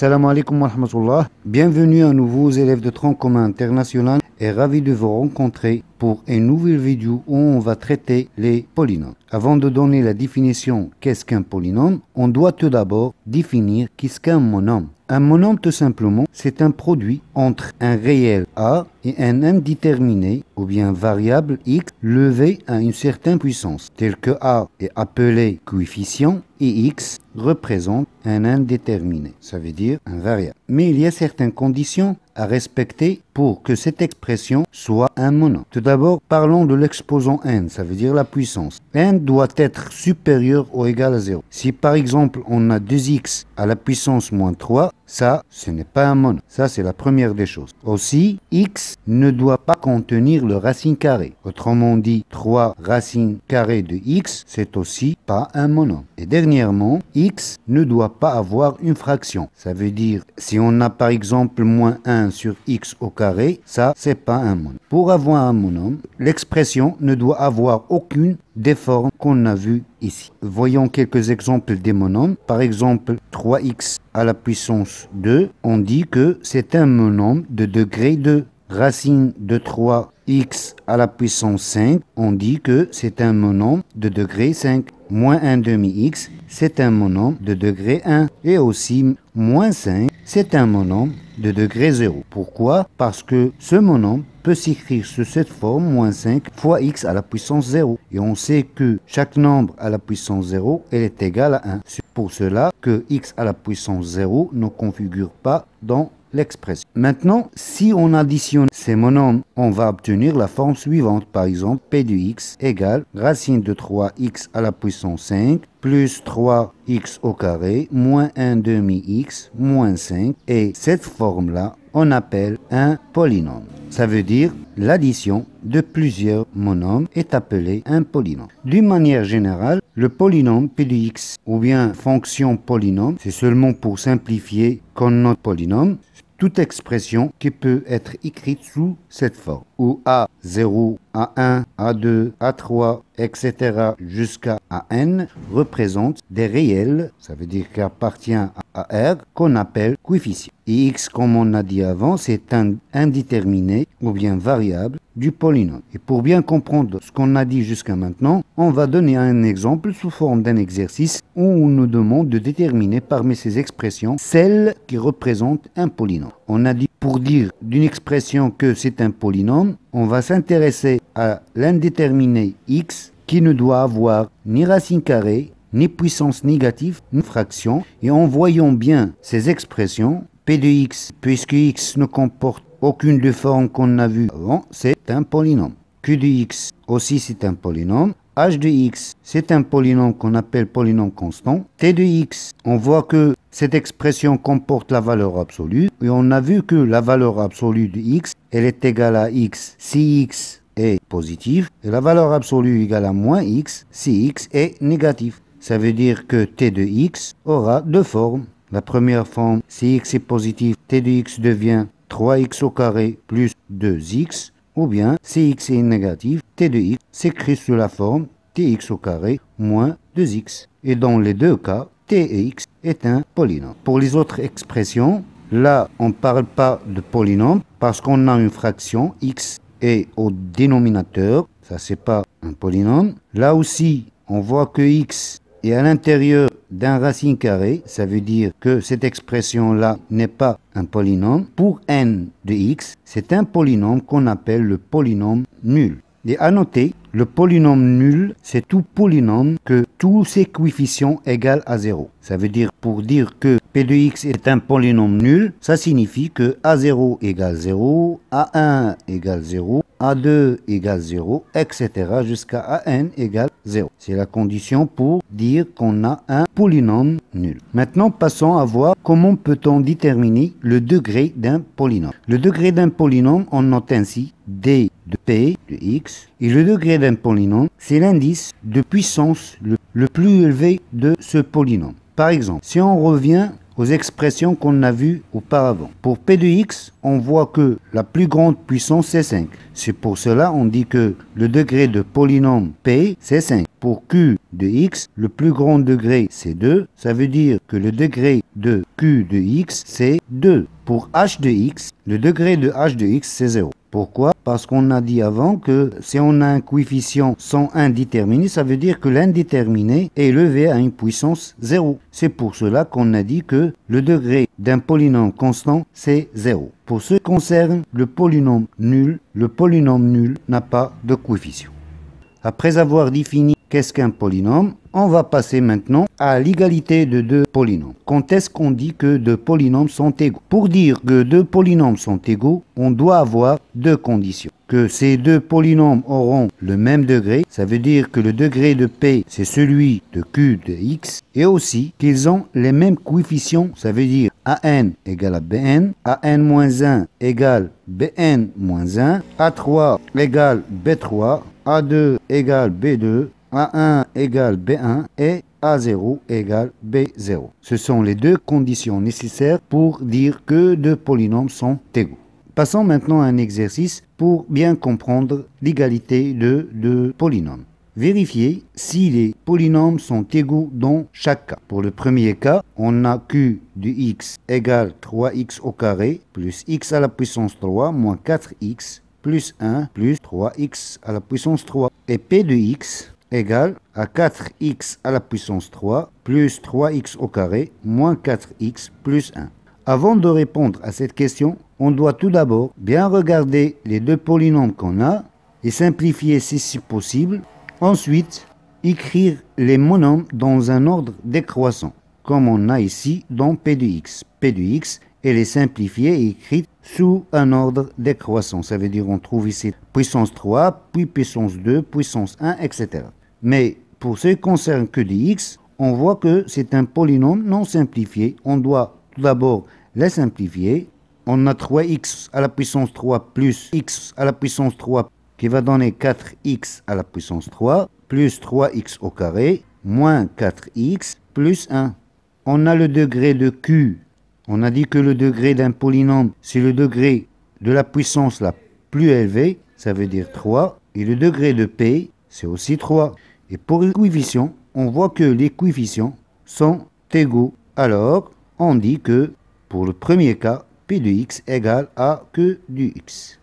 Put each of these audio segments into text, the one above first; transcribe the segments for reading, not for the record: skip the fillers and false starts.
Assalamu alaikum wa rahmatullah. Bienvenue à nouveau élèves de tronc commun international et ravi de vous rencontrer pour une nouvelle vidéo où on va traiter les polynômes. Avant de donner la définition qu'est-ce qu'un polynôme, on doit tout d'abord définir qu'est-ce qu'un monôme. Un monôme, tout simplement, c'est un produit entre un réel A et un indéterminé ou bien variable X levé à une certaine puissance, tel que A est appelé coefficient et X représente un indéterminé, ça veut dire un variable. Mais il y a certaines conditions à respecter pour que cette expression soit un monôme. Tout d'abord, parlons de l'exposant n, ça veut dire la puissance. N doit être supérieur ou égal à 0. Si par exemple on a 2x à la puissance moins 3, ça, ce n'est pas un monôme. Ça, c'est la première des choses. Aussi, x ne doit pas contenir le racine carrée. Autrement dit, 3 racines carrées de x, c'est aussi pas un monôme. Et dernièrement, x ne doit pas avoir une fraction. Ça veut dire, si on a par exemple moins 1 sur x au carré, ça, c'est pas un monôme. Pour avoir un monôme, l'expression ne doit avoir aucune des formes qu'on a vues ici. Voyons quelques exemples des monômes. Par exemple, 3x à la puissance 2, on dit que c'est un monôme de degré 2. Racine de 3x à la puissance 5, on dit que c'est un monôme de degré 5. Moins 1 demi-x, c'est un monôme de degré 1. Et aussi, moins 5, c'est un monôme de degré 0. Pourquoi? Parce que ce monôme peut s'écrire sous cette forme, moins 5 fois x à la puissance 0. Et on sait que chaque nombre à la puissance 0, elle est égale à 1. C'est pour cela que x à la puissance 0 ne configure pas dans l'expression. Maintenant, si on additionne ces monômes, on va obtenir la forme suivante. Par exemple, p de x égale racine de 3x à la puissance 5 plus 3x au carré moins 1 demi-x moins 5. Et cette forme-là, on appelle un polynôme. Ça veut dire l'addition de plusieurs monômes est appelée un polynôme. D'une manière générale, le polynôme p de x ou bien fonction polynôme, c'est seulement pour simplifier qu'on note polynôme, toute expression qui peut être écrite sous cette forme, où A0, A1, A2, A3, etc. jusqu'à AN représente des réels, ça veut dire qu'il appartient à R, qu'on appelle coefficient. Et X, comme on a dit avant, c'est un indéterminé ou bien variable du polynôme. Et pour bien comprendre ce qu'on a dit jusqu'à maintenant, on va donner un exemple sous forme d'un exercice où on nous demande de déterminer parmi ces expressions celle qui représente un polynôme. On a dit pour dire d'une expression que c'est un polynôme, on va s'intéresser à l'indéterminé x qui ne doit avoir ni racine carrée, ni puissance négative, ni fraction. Et en voyant bien ces expressions, p de x, puisque x ne comporte aucune des formes qu'on a vues avant, c'est un polynôme. Q de x aussi c'est un polynôme. H de x, c'est un polynôme qu'on appelle polynôme constant. T de x, on voit que cette expression comporte la valeur absolue. Et on a vu que la valeur absolue de x, elle est égale à x si x est positif. Et la valeur absolue égale à moins x si x est négatif. Ça veut dire que t de x aura deux formes. La première forme, si x est positif, t de x devient 3x au carré plus 2x. Ou bien, si x est négatif, t de x s'écrit sous la forme tx au carré moins 2x. Et dans les deux cas, tx est un polynôme. Pour les autres expressions, là, on ne parle pas de polynôme parce qu'on a une fraction x est au dénominateur. Ça, c'est pas un polynôme. Là aussi, on voit que x est à l'intérieur d'un racine carrée, ça veut dire que cette expression-là n'est pas un polynôme. Pour n de x, c'est un polynôme qu'on appelle le polynôme nul. Et à noter, le polynôme nul, c'est tout polynôme que tous ses coefficients égalent à 0. Ça veut dire, pour dire que p de x est un polynôme nul, ça signifie que a0 égale 0, a1 égale 0, a2 égale 0, etc. jusqu'à an égale 0. C'est la condition pour dire qu'on a un polynôme nul. Maintenant, passons à voir comment peut-on déterminer le degré d'un polynôme. Le degré d'un polynôme, on note ainsi d de p de x. Et le degré d'un polynôme, c'est l'indice de puissance le plus élevé de ce polynôme. Par exemple, si on revient aux expressions qu'on a vues auparavant. Pour p de x, on voit que la plus grande puissance c'est 5. C'est pour cela on dit que le degré de polynôme p c'est 5. pour q de x, le plus grand degré c'est 2. Ça veut dire que le degré de q de x c'est 2. Pour h de x, le degré de h de x c'est 0. Pourquoi? Parce qu'on a dit avant que si on a un coefficient sans indéterminé, ça veut dire que l'indéterminé est élevé à une puissance 0. C'est pour cela qu'on a dit que le degré d'un polynôme constant, c'est 0. Pour ce qui concerne le polynôme nul n'a pas de coefficient. Après avoir défini qu'est-ce qu'un polynôme, on va passer maintenant à l'égalité de deux polynômes. Quand est-ce qu'on dit que deux polynômes sont égaux? Pour dire que deux polynômes sont égaux, on doit avoir deux conditions. Que ces deux polynômes auront le même degré, ça veut dire que le degré de P, c'est celui de Q de X, et aussi qu'ils ont les mêmes coefficients, ça veut dire AN égale à BN, AN-1 égale BN-1, A3 égale B3, A2 égale B2, A1 égale B1 et A0 égale B0. Ce sont les deux conditions nécessaires pour dire que deux polynômes sont égaux. Passons maintenant à un exercice pour bien comprendre l'égalité de deux polynômes. Vérifiez si les polynômes sont égaux dans chaque cas. Pour le premier cas, on a q de x égale 3x au carré plus x à la puissance 3 moins 4x plus 1 plus 3x à la puissance 3. Et p de x égale à 4x à la puissance 3 plus 3x au carré moins 4x plus 1. Avant de répondre à cette question, on doit tout d'abord bien regarder les deux polynômes qu'on a et simplifier si c'est possible. Ensuite, écrire les monomes dans un ordre décroissant, comme on a ici dans P de x. P de x, elle est simplifiée et écrite sous un ordre décroissant. Ça veut dire on trouve ici puissance 3, puis puissance 2, puissance 1, etc. Mais pour ce qui concerne que de x, on voit que c'est un polynôme non simplifié. On doit tout d'abord les simplifier. On a 3x à la puissance 3 plus x à la puissance 3 qui va donner 4x à la puissance 3 plus 3x au carré moins 4x plus 1. On a le degré de q. On a dit que le degré d'un polynôme, c'est le degré de la puissance la plus élevée, ça veut dire 3. Et le degré de p, c'est aussi 3. Et pour les coefficients, on voit que les coefficients sont égaux. Alors, on dit que pour le premier cas, p de x égale à q de x.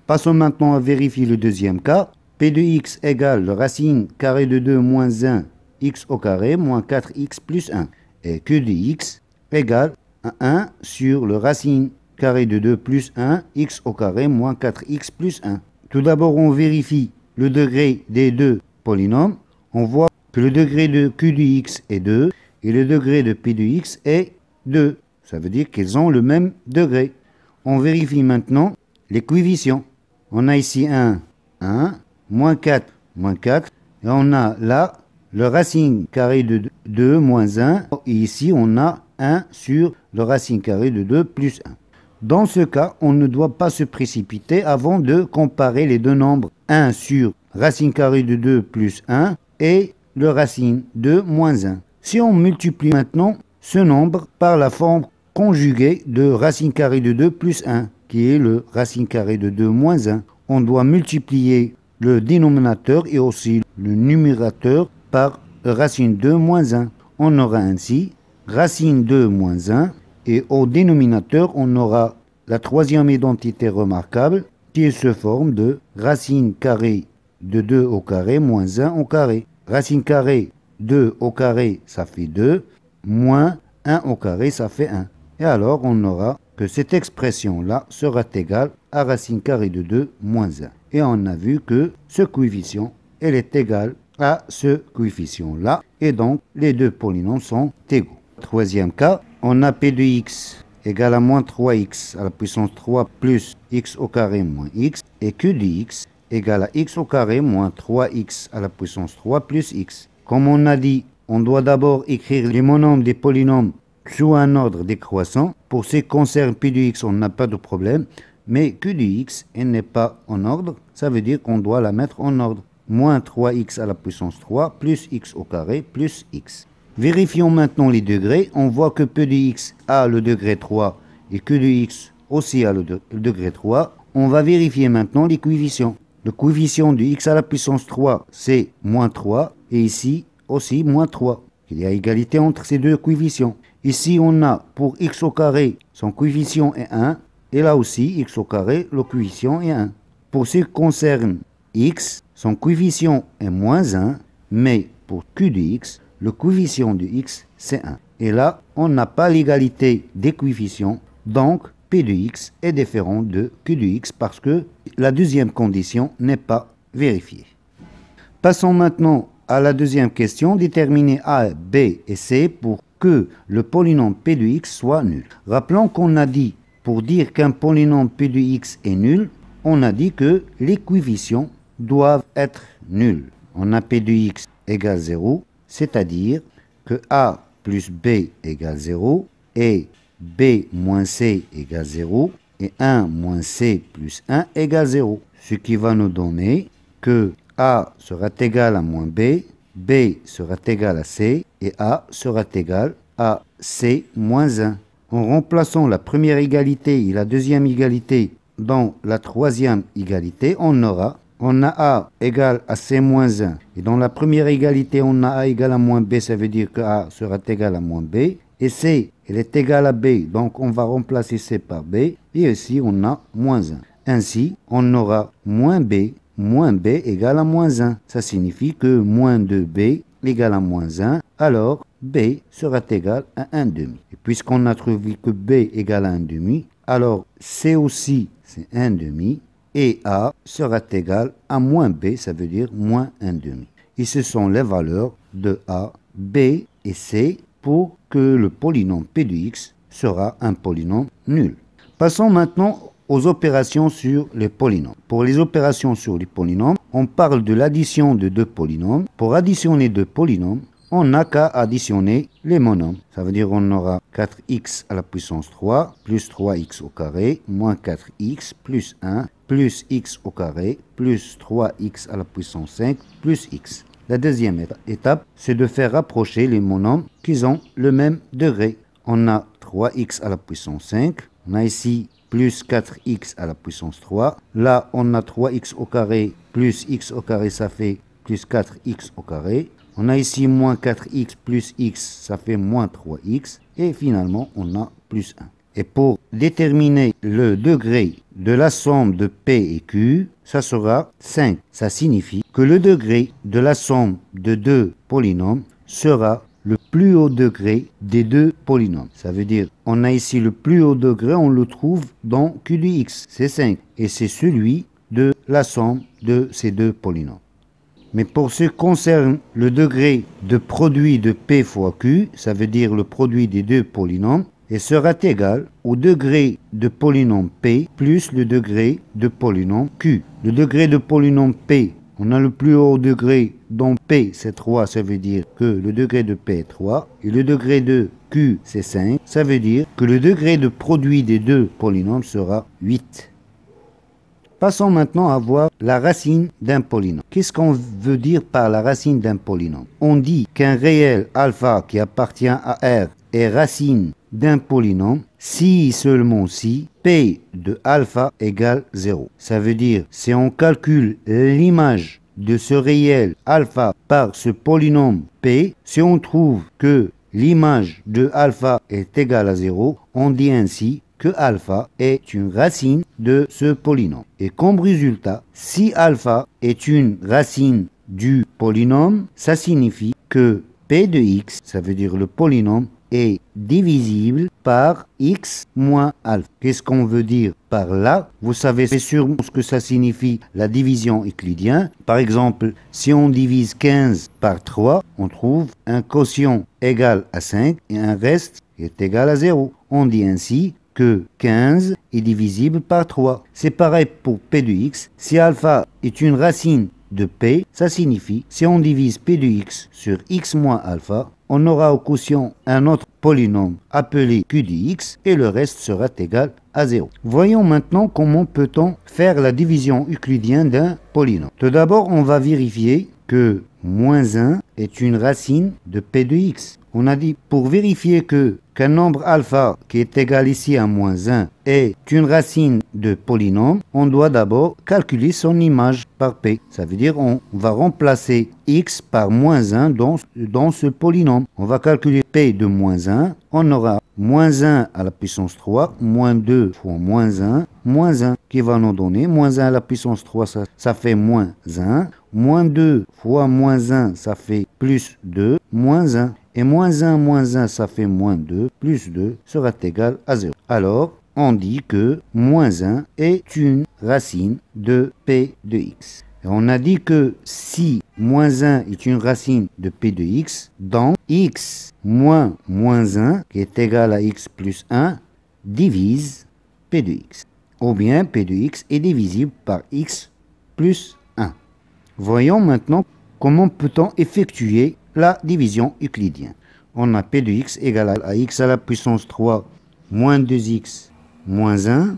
Passons maintenant à vérifier le deuxième cas. P de x égale le racine carrée de 2 moins 1 x au carré moins 4x plus 1. Et q de x égale à 1 sur le racine carrée de 2 plus 1 x au carré moins 4x plus 1. Tout d'abord, on vérifie le degré des deux polynômes. On voit que le degré de q de x est 2 et le degré de p de x est 2. Ça veut dire qu'ils ont le même degré. On vérifie maintenant les coefficients. On a ici 1, moins 4, et on a là le racine carré de 2 moins 1, et ici on a 1 sur le racine carré de 2 plus 1. Dans ce cas, on ne doit pas se précipiter avant de comparer les deux nombres 1 sur racine carrée de 2 plus 1 et le racine de moins 1. Si on multiplie maintenant ce nombre par la forme conjuguée de racine carrée de 2 plus 1, qui est le racine carrée de 2 moins 1, on doit multiplier le dénominateur et aussi le numérateur par racine 2 moins 1. On aura ainsi racine 2 moins 1 et au dénominateur on aura la troisième identité remarquable qui se forme de racine carrée de 2 au carré moins 1 au carré. Racine carrée 2 au carré ça fait 2 moins 1 au carré ça fait 1. Et alors on aura que cette expression-là sera égale à racine carrée de 2 moins 1. Et on a vu que ce coefficient, elle est égal à ce coefficient-là. Et donc, les deux polynômes sont égaux. Troisième cas, on a p de x égale à moins 3x à la puissance 3 plus x au carré moins x. Et q de x égale à x au carré moins 3x à la puissance 3 plus x. Comme on a dit, on doit d'abord écrire les monomes des polynômes sous un ordre décroissant. Pour ce qui concerne p de x, on n'a pas de problème. Mais q de x, elle n'est pas en ordre. Ça veut dire qu'on doit la mettre en ordre. Moins 3x à la puissance 3 plus x au carré plus x. Vérifions maintenant les degrés. On voit que p de x a le degré 3 et q de x aussi a le degré 3. On va vérifier maintenant les coefficients. le coefficient de x à la puissance 3, c'est moins 3, et ici aussi moins 3. Il y a égalité entre ces deux coefficients. Ici, on a pour x au carré, son coefficient est 1, et là aussi, x au carré, le coefficient est 1. Pour ce qui concerne x, son coefficient est moins 1, mais pour q de x, le coefficient de x, c'est 1. Et là, on n'a pas l'égalité des coefficients, donc p de x est différent de q de x parce que la deuxième condition n'est pas vérifiée. Passons maintenant à la deuxième question, déterminer a, b et c pour que le polynôme p de x soit nul. Rappelons qu'on a dit, pour dire qu'un polynôme p de x est nul, on a dit que les coefficients doivent être nuls. On a p de x égale 0, c'est-à-dire que a plus b égale 0 et b moins c égale 0 et 1 moins c plus 1 égale 0. Ce qui va nous donner que a sera égal à moins b, b sera égal à c et a sera égal à c moins 1. En remplaçant la première égalité et la deuxième égalité dans la troisième égalité, on a a égale à c moins 1. Et dans la première égalité, on a a égale à moins b, ça veut dire que a sera égal à moins b. Et c, elle est égale à b, donc on va remplacer c par b. Et ici, on a moins 1. Ainsi, on aura moins b égale à moins 1. Ça signifie que moins 2b égale à moins 1, alors b sera égal à 1 demi. Et puisqu'on a trouvé que b égale à 1 demi, alors c aussi, c'est 1 demi. Et a sera égal à moins b, ça veut dire moins 1 demi. Et ce sont les valeurs de a, b et c pour que le polynôme p de x sera un polynôme nul. Passons maintenant aux opérations sur les polynômes. Pour les opérations sur les polynômes, on parle de l'addition de deux polynômes. Pour additionner deux polynômes, on n'a qu'à additionner les monomes. Ça veut dire qu'on aura 4x à la puissance 3 plus 3x au carré moins 4x plus 1 plus x au carré plus 3x à la puissance 5 plus x. La deuxième étape, c'est de faire rapprocher les monomes qui ont le même degré. On a 3x à la puissance 5, on a ici plus 4x à la puissance 3. Là, on a 3x au carré plus x au carré, ça fait plus 4x au carré. On a ici moins 4x plus x, ça fait moins 3x. Et finalement, on a plus 1. Et pour déterminer le degré de la somme de P et Q, ça sera 5. Ça signifie que le degré de la somme de deux polynômes sera le plus haut degré des deux polynômes. Ça veut dire, on a ici le plus haut degré, on le trouve dans Q de x, c'est 5. Et c'est celui de la somme de ces deux polynômes. Mais pour ce qui concerne le degré de produit de P fois Q, ça veut dire le produit des deux polynômes, et sera égal au degré de polynôme P plus le degré de polynôme Q. Le degré de polynôme P, on a le plus haut degré dont P c'est 3, ça veut dire que le degré de P est 3. Et le degré de Q c'est 5, ça veut dire que le degré de produit des deux polynômes sera 8. Passons maintenant à voir la racine d'un polynôme. Qu'est-ce qu'on veut dire par la racine d'un polynôme? On dit qu'un réel alpha qui appartient à R est racine d'un polynôme si seulement si P de alpha égale 0. Ça veut dire si on calcule l'image de ce réel alpha par ce polynôme P, si on trouve que l'image de alpha est égale à 0, on dit ainsi que alpha est une racine de ce polynôme. Et comme résultat, si alpha est une racine du polynôme, ça signifie que P de x, ça veut dire le polynôme, est divisible par x moins alpha. Qu'est-ce qu'on veut dire par là? Vous savez sûrement ce que ça signifie la division euclidienne. Par exemple, si on divise 15 par 3, on trouve un quotient égal à 5 et un reste est égal à 0. On dit ainsi que 15 est divisible par 3. C'est pareil pour P de x. Si alpha est une racine de P, ça signifie, si on divise P de x sur x moins alpha, on aura au quotient un autre polynôme appelé Q de x et le reste sera égal à 0. Voyons maintenant comment peut-on faire la division euclidienne d'un polynôme. Tout d'abord, on va vérifier que moins 1 est une racine de P de x. On a dit, pour vérifier qu'un nombre alpha qui est égal ici à moins 1 est une racine de polynôme, on doit d'abord calculer son image. par p. Ça veut dire on va remplacer x par moins 1 dans ce polynôme. On va calculer p de moins 1. On aura moins 1 à la puissance 3, moins 2 fois moins 1, qui va nous donner moins 1 à la puissance 3, ça fait moins 1. Moins 2 fois moins 1, ça fait plus 2, moins 1. Et moins 1, ça fait moins 2, plus 2 sera égal à 0. Alors, on dit que moins 1 est une racine de p de x. Et on a dit que si moins 1 est une racine de p de x, donc x moins 1, qui est égal à x plus 1, divise p de x. Ou bien p de x est divisible par x plus 1. Voyons maintenant comment peut-on effectuer la division euclidienne. On a p de x égale à x à la puissance 3 moins 2x moins 1.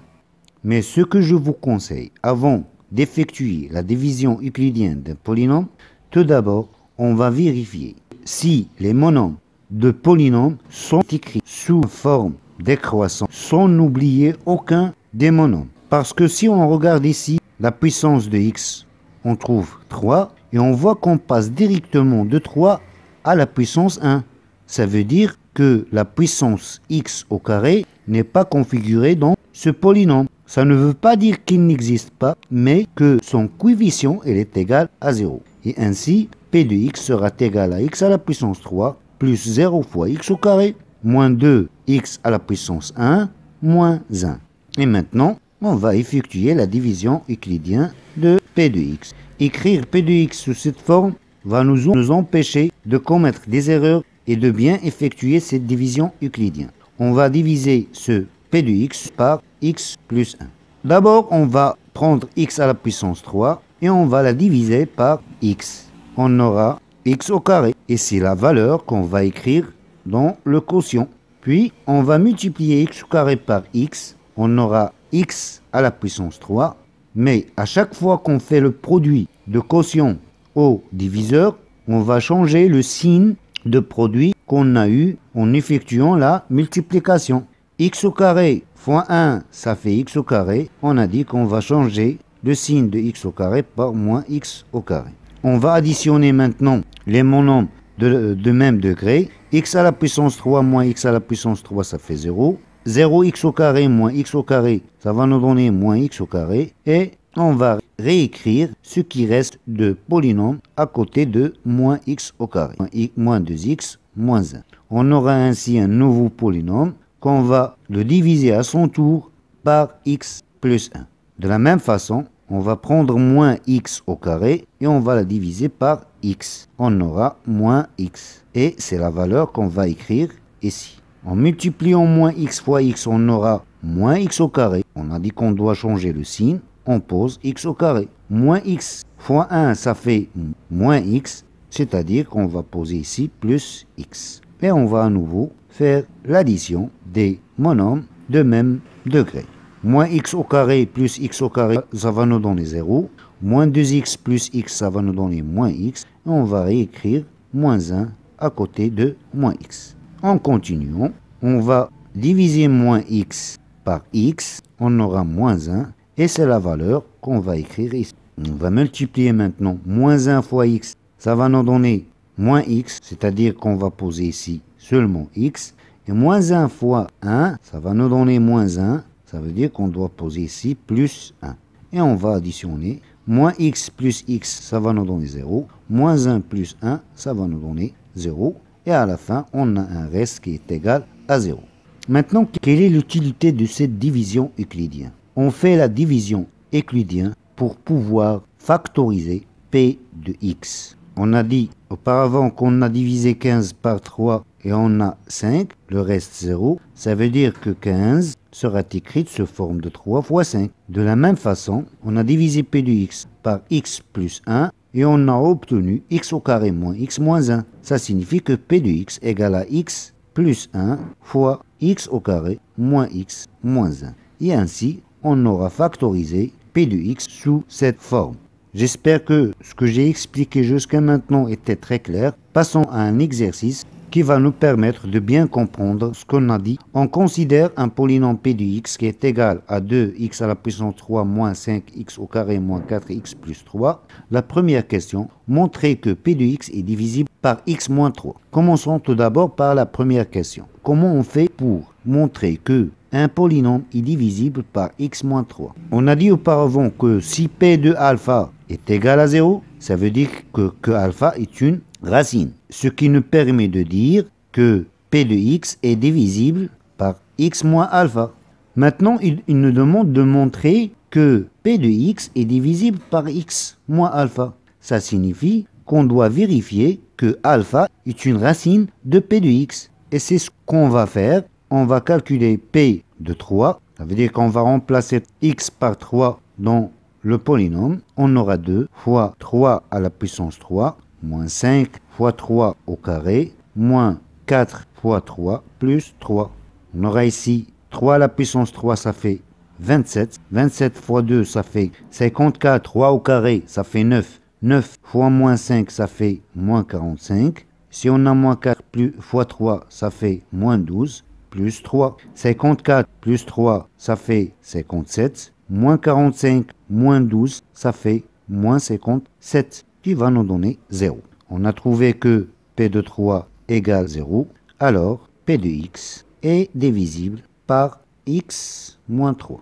Mais ce que je vous conseille, avant d'effectuer la division euclidienne d'un polynôme, tout d'abord, on va vérifier si les monomes de polynômes sont écrits sous forme décroissante, sans oublier aucun des monomes. Parce que si on regarde ici la puissance de x, on trouve 3 et on voit qu'on passe directement de 3 à la puissance 1. Ça veut dire que la puissance x au carré n'est pas configurée dans ce polynôme. Ça ne veut pas dire qu'il n'existe pas, mais que son coefficient est égal à 0. Et ainsi, p de x sera égal à x à la puissance 3 plus 0 fois x au carré, moins 2x à la puissance 1, moins 1. Et maintenant, on va effectuer la division euclidienne de p de x. Écrire p de x sous cette forme va nous empêcher de commettre des erreurs et de bien effectuer cette division euclidienne. On va diviser ce p de x par x plus 1. D'abord, on va prendre x à la puissance 3 et on va la diviser par x. On aura x au carré et c'est la valeur qu'on va écrire dans le quotient. Puis, on va multiplier x au carré par x. On aura x à la puissance 3. Mais à chaque fois qu'on fait le produit de quotient au diviseur, on va changer le signe de produit qu'on a eu en effectuant la multiplication. X au carré fois 1, ça fait x au carré. On a dit qu'on va changer le signe de x au carré par moins x au carré. On va additionner maintenant les monomes de même degré. X à la puissance 3 moins x à la puissance 3, ça fait 0. 0x au carré moins x au carré, ça va nous donner moins x au carré. Et on va réécrire ce qui reste de polynôme à côté de moins x au carré. Moins 2x moins 1. On aura ainsi un nouveau polynôme qu'on va le diviser à son tour par x plus 1. De la même façon, on va prendre moins x au carré et on va la diviser par x. On aura moins x. Et c'est la valeur qu'on va écrire ici. En multipliant moins x fois x, on aura moins x au carré. On a dit qu'on doit changer le signe. On pose x au carré. Moins x fois 1, ça fait moins x. C'est-à-dire qu'on va poser ici plus x. Et on va à nouveau faire l'addition des monomes de même degré. Moins x au carré plus x au carré, ça va nous donner 0. Moins 2x plus x, ça va nous donner moins x. Et on va réécrire moins 1 à côté de moins x. En continuant, on va diviser moins x par x. On aura moins 1. Et c'est la valeur qu'on va écrire ici. On va multiplier maintenant moins 1 fois x. Ça va nous donner moins x, c'est-à-dire qu'on va poser ici seulement x. Et moins 1 fois 1, ça va nous donner moins 1. Ça veut dire qu'on doit poser ici plus 1. Et on va additionner. Moins x plus x, ça va nous donner 0. Moins 1 plus 1, ça va nous donner 0. Et à la fin, on a un reste qui est égal à 0. Maintenant, quelle est l'utilité de cette division euclidienne? On fait la division euclidienne pour pouvoir factoriser p de x. On a dit auparavant qu'on a divisé 15 par 3 et on a 5, le reste 0. Ça veut dire que 15 sera écrite sous forme de 3 fois 5. De la même façon, on a divisé p de x par x plus 1 et on a obtenu x au carré moins x moins 1. Ça signifie que p de x égale à x plus 1 fois x au carré moins x moins 1. Et ainsi, on aura factorisé p de x sous cette forme. J'espère que ce que j'ai expliqué jusqu'à maintenant était très clair. Passons à un exercice qui va nous permettre de bien comprendre ce qu'on a dit. On considère un polynôme p de x qui est égal à 2x à la puissance 3 moins 5x au carré moins 4x plus 3. La première question, montrer que p de x est divisible par x moins 3. Commençons tout d'abord par la première question. Comment on fait pour montrer que un polynôme est divisible par x moins 3? On a dit auparavant que si p de alpha est égal à 0, ça veut dire que alpha est une racine. Ce qui nous permet de dire que p de x est divisible par x moins alpha. Maintenant, il nous demande de montrer que p de x est divisible par x moins alpha. Ça signifie qu'on doit vérifier que alpha est une racine de p de x. Et c'est ce qu'on va faire. On va calculer p de 3. Ça veut dire qu'on va remplacer x par 3 dans le polynôme. On aura 2 fois 3 à la puissance 3, moins 5 fois 3 au carré, moins 4 fois 3, plus 3. On aura ici 3 à la puissance 3, ça fait 27. 27 fois 2, ça fait 54. 3 au carré, ça fait 9. 9 fois moins 5, ça fait moins 45. Si on a moins 4 plus fois 3, ça fait moins 12, plus 3. 54 plus 3, ça fait 57. Moins 45, moins 12, ça fait moins 57, qui va nous donner 0. On a trouvé que p de 3 égale 0, alors p de x est divisible par x moins 3.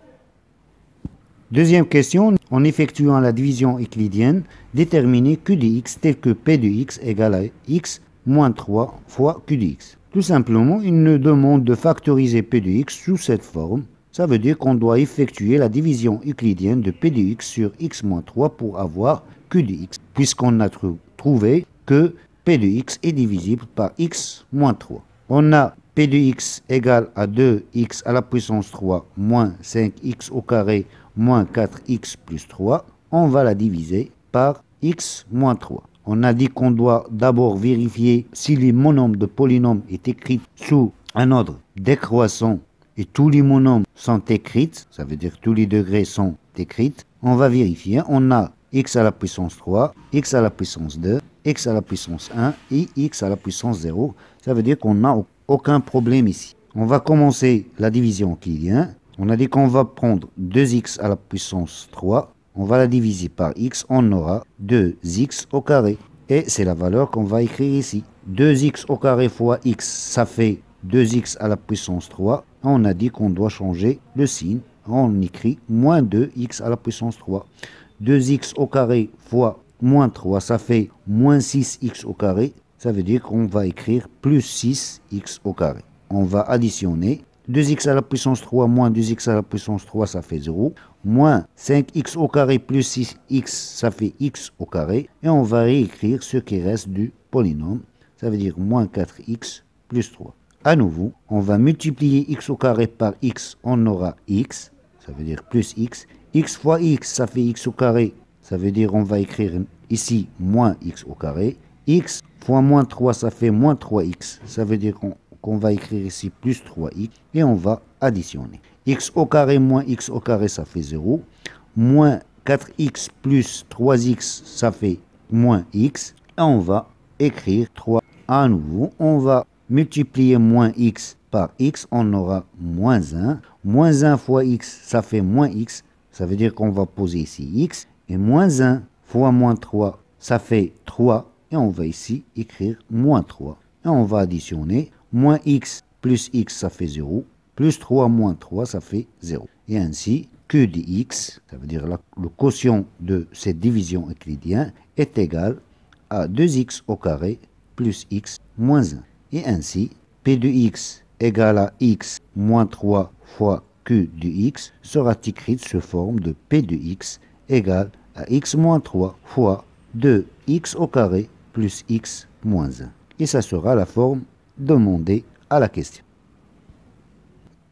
Deuxième question, en effectuant la division euclidienne, déterminer q de x tel que p de x égale à x moins 3 fois q de x. Tout simplement, il nous demande de factoriser p de x sous cette forme. Ça veut dire qu'on doit effectuer la division euclidienne de p de x sur x moins 3 pour avoir q de x, puisqu'on a trouvé que p de x est divisible par x moins 3. On a p de x égale à 2x à la puissance 3 moins 5x au carré moins 4x plus 3. On va la diviser par x moins 3. On a dit qu'on doit d'abord vérifier si les monômes de polynômes est écrit sous un ordre décroissant et tous les monômes sont écrits, ça veut dire tous les degrés sont écrits. On va vérifier, on a x à la puissance 3, x à la puissance 2, x à la puissance 1 et x à la puissance 0. Ça veut dire qu'on n'a aucun problème ici. On va commencer la division euclidienne. On a dit qu'on va prendre 2x à la puissance 3. On va la diviser par x, on aura 2x au carré. Et c'est la valeur qu'on va écrire ici. 2x au carré fois x, ça fait 2x à la puissance 3. On a dit qu'on doit changer le signe. On écrit moins 2x à la puissance 3. 2x au carré fois moins 3, ça fait moins 6x au carré. Ça veut dire qu'on va écrire plus 6x au carré. On va additionner. 2x à la puissance 3 moins 2x à la puissance 3, ça fait 0. Moins 5x au carré plus 6x, ça fait x au carré. Et on va réécrire ce qui reste du polynôme. Ça veut dire moins 4x plus 3. À nouveau, on va multiplier x au carré par x, on aura x, ça veut dire plus x. X fois x, ça fait x au carré, ça veut dire on va écrire ici moins x au carré. X fois moins 3, ça fait moins 3x, ça veut dire qu'on va écrire ici plus 3x et on va additionner. X au carré moins x au carré, ça fait 0. Moins 4x plus 3x, ça fait moins x. Et on va écrire 3 à nouveau. On va multiplier moins x par x, on aura moins 1. Moins 1 fois x, ça fait moins x. Ça veut dire qu'on va poser ici x. Et moins 1 fois moins 3, ça fait 3. Et on va ici écrire moins 3. Et on va additionner. Moins x plus x, ça fait 0. Plus 3 moins 3, ça fait 0. Et ainsi, q de x, ça veut dire le quotient de cette division euclidienne, est égal à 2x au carré plus x moins 1. Et ainsi, p de x égale à x moins 3 fois q de x sera écrit sous forme de p de x égale à x moins 3 fois 2x au carré plus x moins 1. Et ça sera la forme demandée à la question.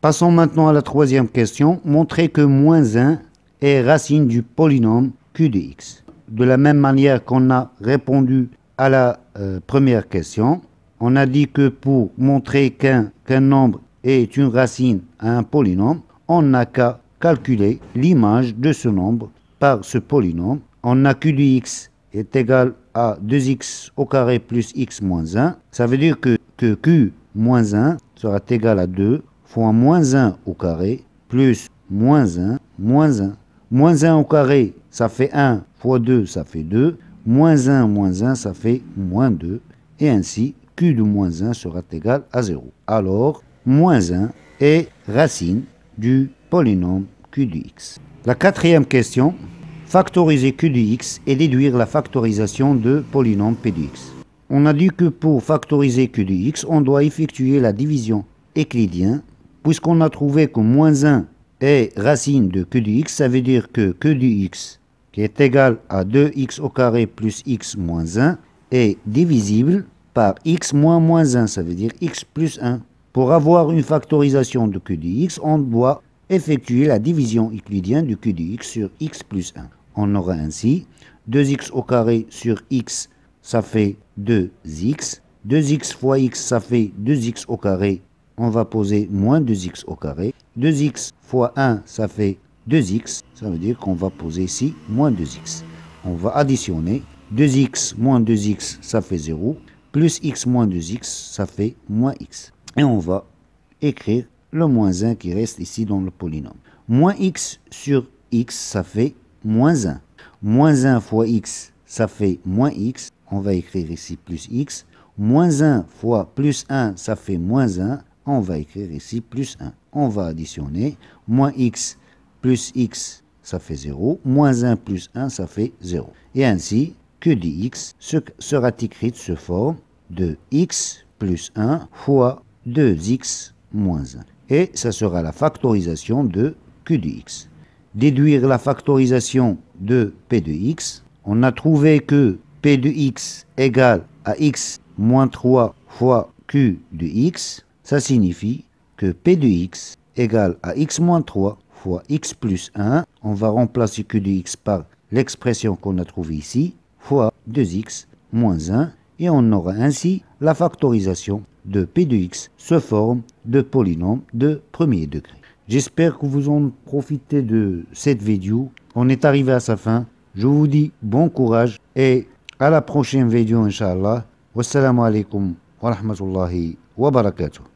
Passons maintenant à la troisième question. Montrer que moins 1 est racine du polynôme q de x. De la même manière qu'on a répondu à la première question, on a dit que pour montrer qu'un nombre est une racine à un polynôme, on n'a qu'à calculer l'image de ce nombre par ce polynôme. On a q de x est égal à 2x au carré plus x moins 1. Ça veut dire que que q moins 1 sera égal à 2 fois moins 1 au carré plus moins 1, moins 1. Moins 1 au carré, ça fait 1 fois 2, ça fait 2. Moins 1, ça fait moins 2. Et ainsi, q de moins 1 sera égal à 0. Alors, moins 1 est racine du polynôme q de x. La quatrième question, factoriser q de x et déduire la factorisation de polynôme p de x. On a dit que pour factoriser q de x, on doit effectuer la division euclidienne. Puisqu'on a trouvé que moins 1 est racine de q de x, ça veut dire que q de x, qui est égal à 2x au carré plus x moins 1, est divisible par x moins moins 1, ça veut dire x plus 1. Pour avoir une factorisation de q de x, on doit effectuer la division euclidienne du q de x sur x plus 1. On aura ainsi 2x au carré sur x, ça fait 2x. 2x fois x, ça fait 2x au carré. On va poser moins 2x au carré. 2x fois 1, ça fait 2x. Ça veut dire qu'on va poser ici moins 2x. On va additionner. 2x moins 2x, ça fait 0. Plus x moins 2x, ça fait moins x. Et on va écrire le moins 1 qui reste ici dans le polynôme. Moins x sur x, ça fait moins 1. Moins 1 fois x, ça fait moins x. On va écrire ici plus x. Moins 1 fois plus 1, ça fait moins 1. On va écrire ici plus 1. On va additionner. Moins x plus x, ça fait 0. Moins 1 plus 1, ça fait 0. Et ainsi, q de x sera écrit de ce forme de x plus 1 fois 2x moins 1. Et ça sera la factorisation de q de x. Déduire la factorisation de p de x. On a trouvé que p de x égale à x moins 3 fois q de x. Ça signifie que p de x égale à x moins 3 fois x plus 1. On va remplacer q de x par l'expression qu'on a trouvée ici, fois 2x moins 1. Et on aura ainsi la factorisation de p de x sous forme de polynôme de premier degré. J'espère que vous en profitez de cette vidéo. On est arrivé à sa fin. Je vous dis bon courage et à la prochaine vidéo, Inch'Allah. Wassalamu alaikum wa rahmatullahi wa barakatuh.